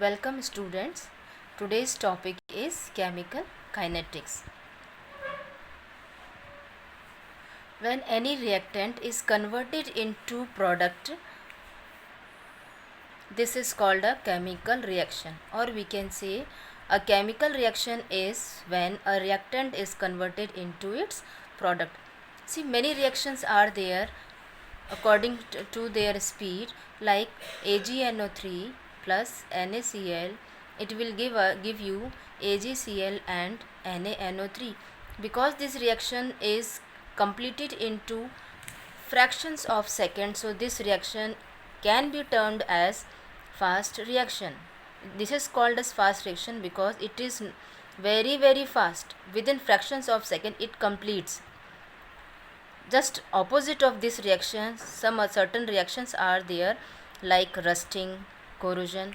Welcome students. Today's topic is chemical kinetics. When any reactant is converted into product, this is called a chemical reaction, or we can say a chemical reaction is when a reactant is converted into its product. See, many reactions are there according to their speed, like AgNO3 plus NaCl. It will give you AgCl and NaNO3. Because this reaction is completed into fractions of seconds, so this reaction can be termed as fast reaction. This is called as fast reaction because it is very fast. Within fractions of second it completes. Just opposite of this reaction, some certain reactions are there, like rusting, corrosion.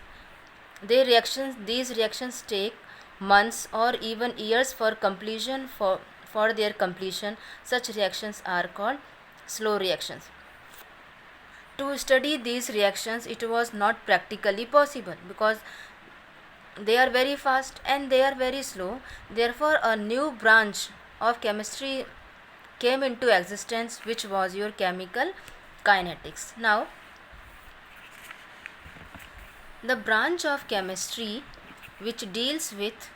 These reactions take months or even years for completion. For their completion, such reactions are called slow reactions. To study these reactions, it was not practically possible because they are very fast and they are very slow. Therefore, a new branch of chemistry came into existence, which was your chemical kinetics. Now, the branch of chemistry which deals with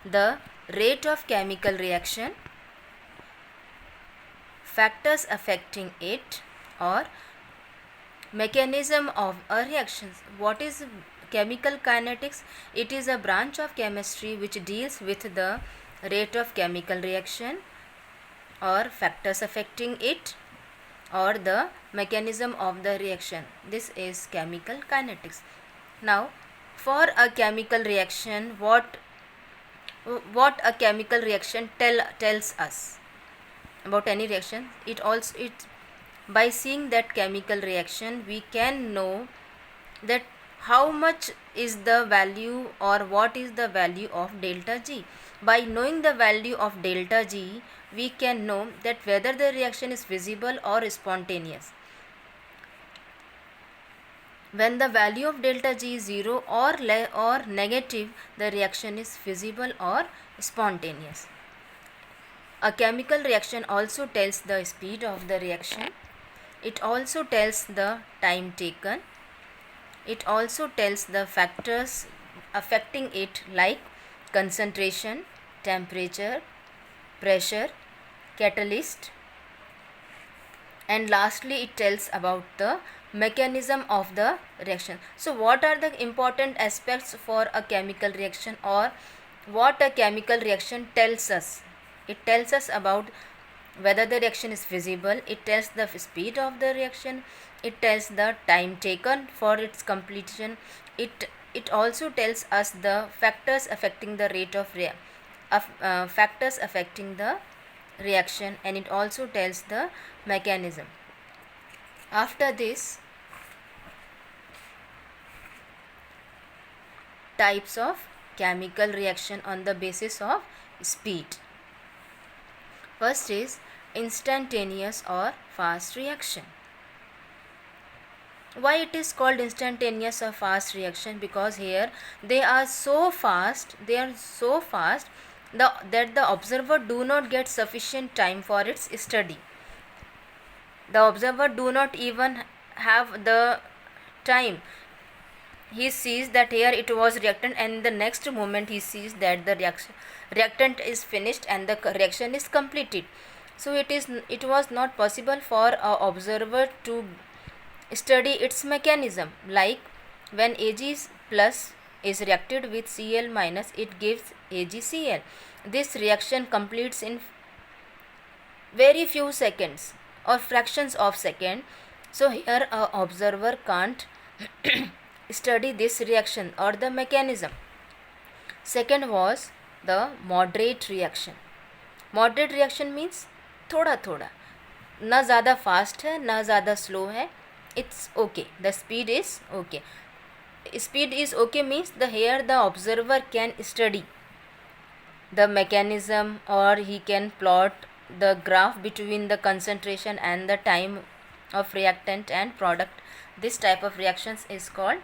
the rate of chemical reaction, factors affecting it, or mechanism of a reaction. What is chemical kinetics? It is a branch of chemistry which deals with the rate of chemical reaction, or factors affecting it, or the mechanism of the reaction. This is chemical kinetics. Now, for a chemical reaction, what a chemical reaction tells us about any reaction? It by seeing that chemical reaction, we can know that how much is the value, or what is the value of delta G. By knowing the value of delta G, we can know that whether the reaction is visible or spontaneous. When the value of delta G is 0 or negative, the reaction is visible or spontaneous. A chemical reaction also tells the speed of the reaction. It also tells the time taken. It also tells the factors affecting it, like concentration, temperature, pressure, catalyst, and lastly it tells about the mechanism of the reaction. So what are the important aspects for a chemical reaction, or what a chemical reaction tells us? It tells us about whether the reaction is visible, it tells the speed of the reaction, it tells the time taken for its completion, it also tells us the factors affecting the rate of factors affecting the reaction, and it also tells the mechanism. After this, types of chemical reaction on the basis of speed. First is instantaneous or fast reaction. Why it is called instantaneous or fast reaction? Because here they are so fast, that the observer do not get sufficient time for its study. The observer do not even have the time. He sees that here it was reactant, and the next moment he sees that the reactant is finished and the reaction is completed. So it was not possible for a observer to study its mechanism. Like when Ag plus is reacted with Cl minus, it gives AgCl. This reaction completes in very few seconds or fractions of second. So here a observer can't study this reaction or the mechanism. Second was the moderate reaction. Moderate reaction means थोड़ा थोड़ा, ना ज़्यादा fast है ना ज़्यादा slow है, it's okay, the speed is okay. Speed is okay means here the observer can study the mechanism, or he can plot the graph between the concentration and the time of reactant and product. This type of reactions is called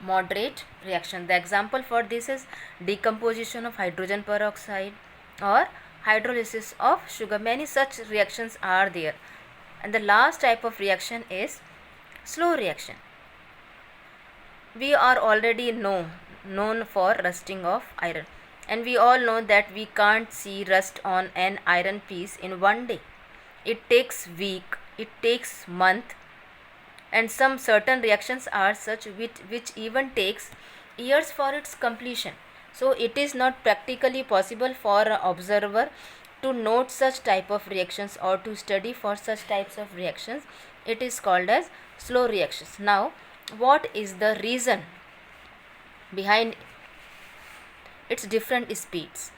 moderate reaction. The example for this is decomposition of hydrogen peroxide or hydrolysis of sugar. Many such reactions are there. And the last type of reaction is slow reaction. We are already known for rusting of iron, and we all know that we can't see rust on an iron piece in one day. It takes week, it takes month, and some certain reactions are such which even takes years for its completion. So it is not practically possible for an observer to note such type of reactions or to study for such types of reactions. It is called as slow reactions. Now, what is the reason behind its different speeds?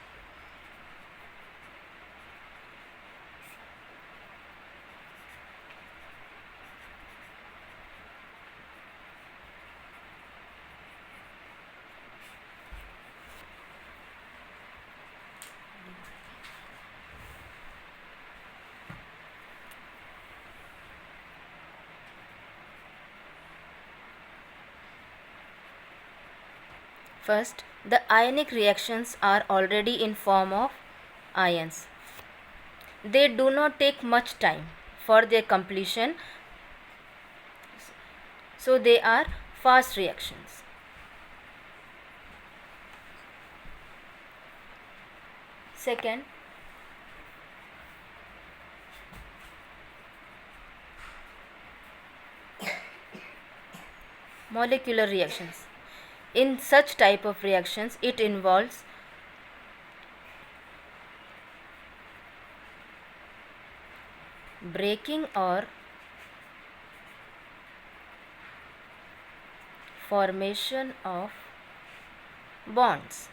First, the ionic reactions are already in form of ions. They do not take much time for their completion, so they are fast reactions. Second, molecular reactions. In such type of reactions, it involves breaking or formation of bonds.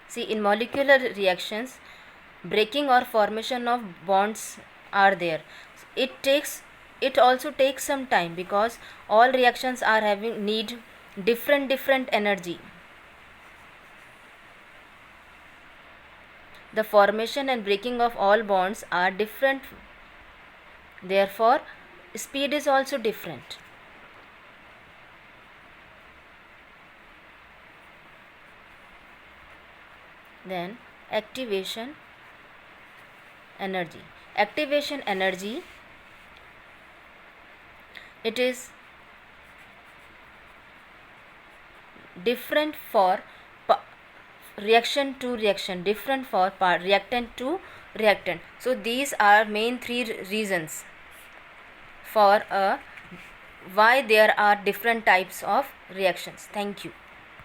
See, in molecular reactions, breaking or formation of bonds are there. It also takes some time because all reactions are need different energy. The formation and breaking of all bonds are different, therefore speed is also different. Then activation energy. Activation energy, it is different for reaction to reaction, different for reactant to reactant. So these are main three reasons for why there are different types of reactions. Thank you.